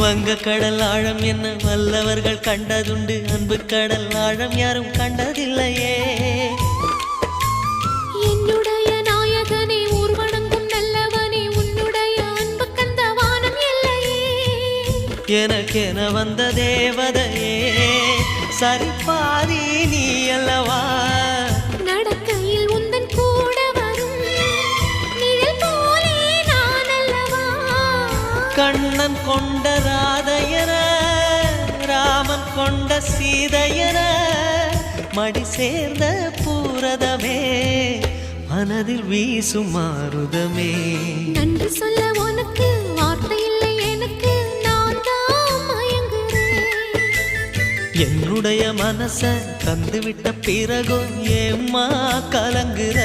வங்க கடல் ஆழம் என்ன வல்லவர்கள் கண்டதுண்டு, அன்பு கடல் ஆழம் யாரும் கண்டதில்லையே. என்னுடைய நாயகனே ஊர்வணங்கும் நல்லவனே, உன்னுடைய அன்பு கந்த வானம் எல்லையே. எனக்கென வந்த தேவதையே சரிபாதி நீ அல்லவா. நடக்கையில் உந்தன் கூட வரும் நிழல் போலே நான் அல்லவா. கண்ணன் கொண்ட ராதையர ராமன் கொண்ட சீதையர மடி சேர்ந்த பூரதமே மனதில் வீசும் மாருதமே. நன்றி சொல்ல உனக்கு வார்த்தை இல்லை எனக்கு, நான் தான் மயங்குறேன். என்னுடைய மனச தந்துவிட்ட பிறகும் ஏம்மா கலங்குற.